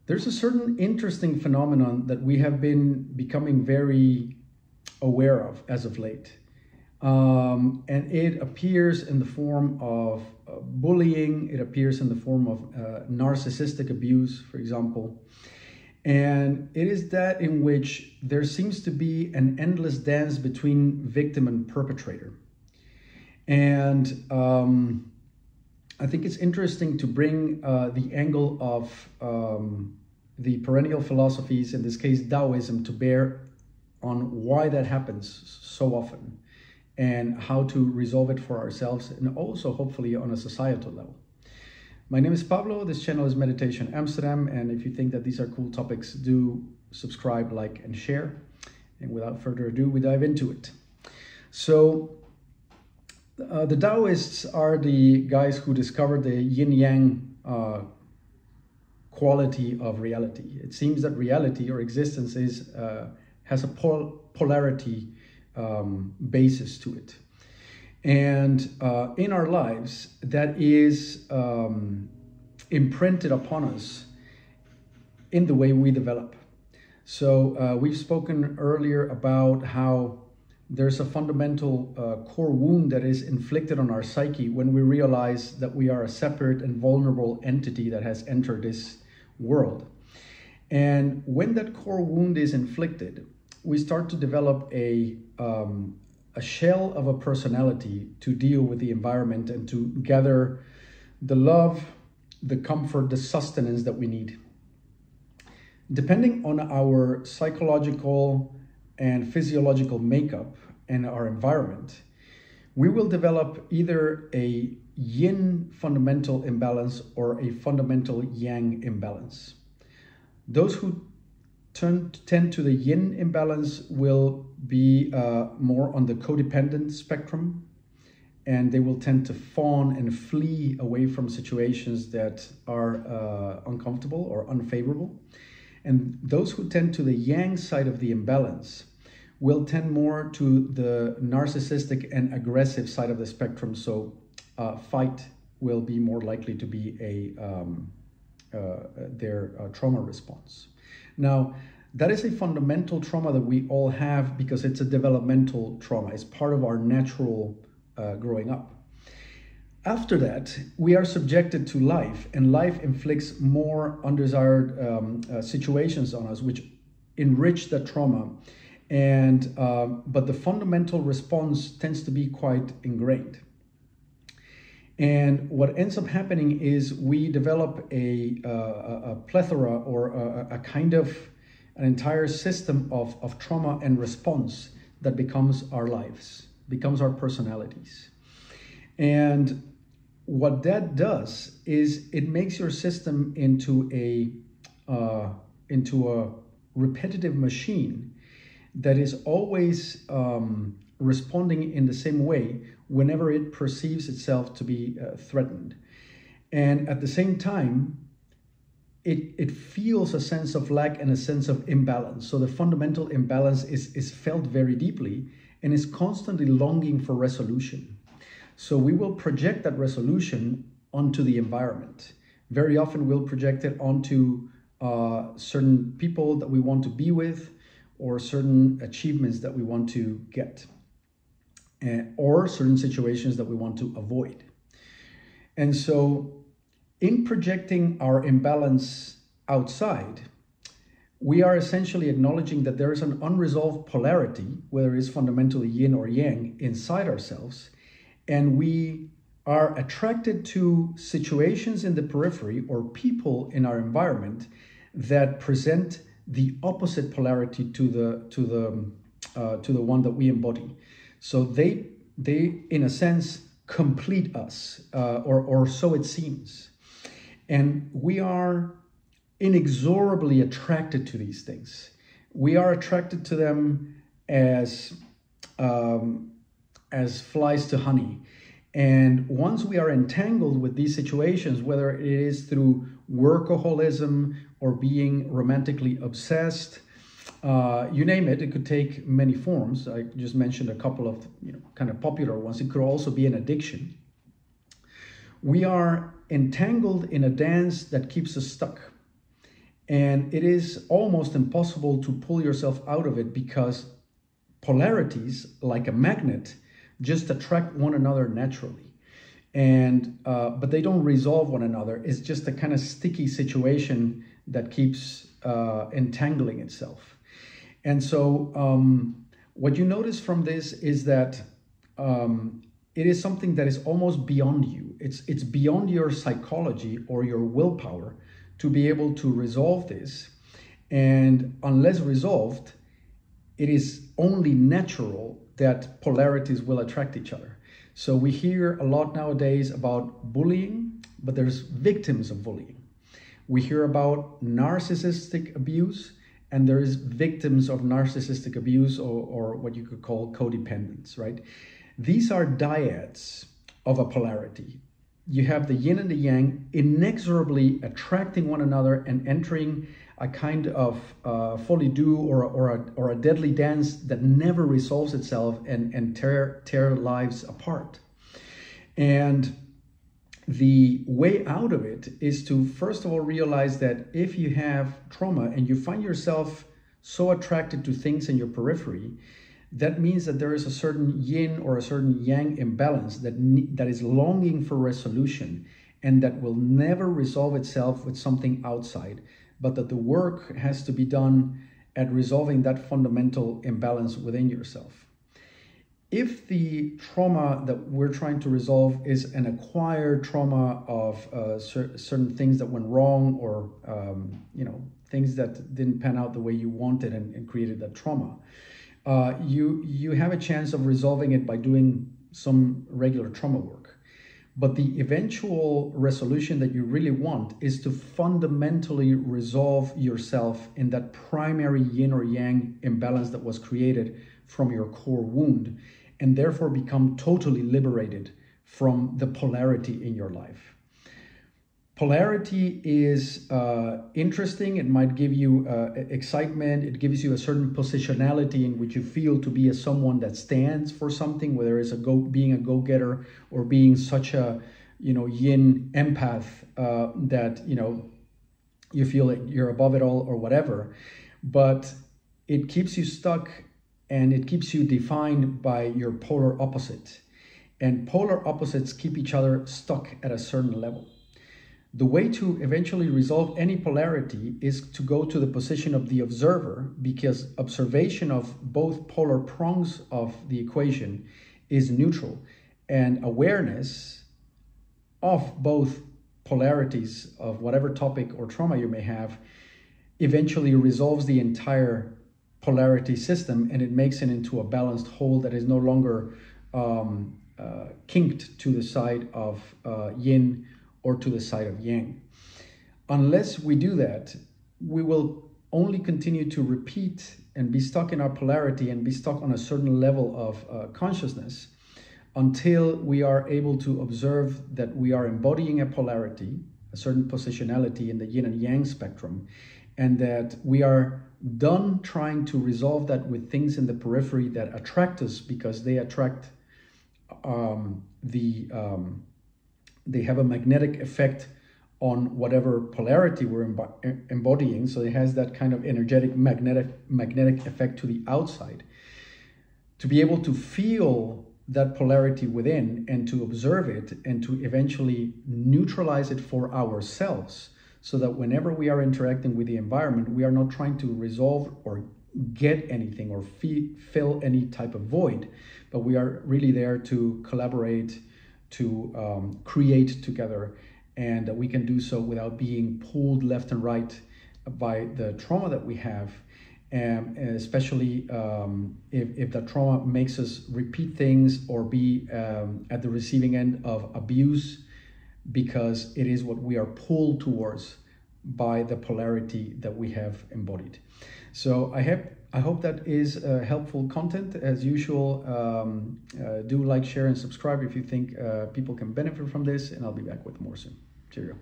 There's a certain interesting phenomenon that we have been becoming very aware of as of late. And it appears in the form of bullying, it appears in the form of narcissistic abuse, for example. And it is that in which there seems to be an endless dance between victim and perpetrator. And I think it's interesting to bring the angle of the perennial philosophies, in this case Daoism, to bear on why that happens so often and how to resolve it for ourselves, and also hopefully on a societal level. My name is Pablo, this channel is Meditation Amsterdam, and if you think that these are cool topics, do subscribe, like, and share. And without further ado, we dive into it. So the Taoists are the guys who discovered the yin-yang quality of reality. It seems that reality or existence has a polarity basis to it. And in our lives, that is imprinted upon us in the way we develop. So we've spoken earlier about how there's a fundamental core wound that is inflicted on our psyche when we realize that we are a separate and vulnerable entity that has entered this world. And when that core wound is inflicted, we start to develop a shell of a personality to deal with the environment and to gather the love, the comfort, the sustenance that we need. Depending on our psychological and physiological makeup and our environment, we will develop either a yin fundamental imbalance or a fundamental yang imbalance. Those who tend to the yin imbalance will be more on the codependent spectrum, and they will tend to fawn and flee away from situations that are uncomfortable or unfavorable. And those who tend to the yang side of the imbalance will tend more to the narcissistic and aggressive side of the spectrum. So fight will be more likely to be their trauma response. Now, that is a fundamental trauma that we all have because it's a developmental trauma. It's part of our natural growing up. After that, we are subjected to life, and life inflicts more undesired situations on us, which enrich that trauma. And but the fundamental response tends to be quite ingrained. And what ends up happening is we develop a plethora or a kind of an entire system of trauma and response that becomes our lives, becomes our personalities. And what that does is it makes your system into a repetitive machine that is always responding in the same way whenever it perceives itself to be threatened. And at the same time, it feels a sense of lack and a sense of imbalance. So the fundamental imbalance is felt very deeply and is constantly longing for resolution. So we will project that resolution onto the environment. Very often we'll project it onto certain people that we want to be with, or certain achievements that we want to get, or certain situations that we want to avoid. And so in projecting our imbalance outside, we are essentially acknowledging that there is an unresolved polarity, whether it's fundamentally yin or yang, inside ourselves, and we are attracted to situations in the periphery or people in our environment that present the opposite polarity to the one that we embody. So they in a sense complete us, or so it seems. And we are inexorably attracted to these things. We are attracted to them as flies to honey. And once we are entangled with these situations, whether it is through workaholism or being romantically obsessed, you name it, it could take many forms. I just mentioned a couple of kind of popular ones. It could also be an addiction. We are entangled in a dance that keeps us stuck. And it is almost impossible to pull yourself out of it, because polarities, like a magnet, just attract one another naturally. And but they don't resolve one another. It's just a kind of sticky situation that keeps entangling itself. And so what you notice from this is that it is something that is almost beyond you. It's beyond your psychology or your willpower to be able to resolve this. And unless resolved, it is only natural that polarities will attract each other. So we hear a lot nowadays about bullying, but there's victims of bullying. We hear about narcissistic abuse, and there is victims of narcissistic abuse, or what you could call codependents, right? These are dyads of a polarity. You have the yin and the yang inexorably attracting one another and entering a kind of folie douce or a deadly dance that never resolves itself and tear lives apart. And the way out of it is to, first of all, realize that if you have trauma and you find yourself so attracted to things in your periphery, that means that there is a certain yin or a certain yang imbalance that is longing for resolution, and that will never resolve itself with something outside, but that the work has to be done at resolving that fundamental imbalance within yourself. If the trauma that we're trying to resolve is an acquired trauma of certain things that went wrong, or things that didn't pan out the way you wanted and created that trauma, you have a chance of resolving it by doing some regular trauma work. But the eventual resolution that you really want is to fundamentally resolve yourself in that primary yin or yang imbalance that was created from your core wound, and therefore become totally liberated from the polarity in your life. Polarity is interesting. It might give you excitement. It gives you a certain positionality in which you feel to be someone that stands for something, whether it's being a go-getter or being such a yin empath that you feel that you're above it all or whatever. But it keeps you stuck, and it keeps you defined by your polar opposite. And polar opposites keep each other stuck at a certain level. The way to eventually resolve any polarity is to go to the position of the observer, because observation of both polar prongs of the equation is neutral, and awareness of both polarities of whatever topic or trauma you may have eventually resolves the entire polarity system, and it makes it into a balanced whole that is no longer kinked to the side of yin or to the side of yang. Unless we do that, we will only continue to repeat and be stuck in our polarity and be stuck on a certain level of consciousness until we are able to observe that we are embodying a polarity, a certain positionality in the yin and yang spectrum, and that we are done trying to resolve that with things in the periphery that attract us because they attract they have a magnetic effect on whatever polarity we're embodying. So it has that kind of energetic magnetic effect to the outside. To be able to feel that polarity within and to observe it and to eventually neutralize it for ourselves, so that whenever we are interacting with the environment, we are not trying to resolve or get anything or fill any type of void, but we are really there to collaborate, to create together, and we can do so without being pulled left and right by the trauma that we have, and especially if that trauma makes us repeat things or be at the receiving end of abuse, because it is what we are pulled towards by the polarity that we have embodied. So I hope that is helpful content. As usual, do like, share, and subscribe if you think people can benefit from this, and I'll be back with more soon. Cheerio.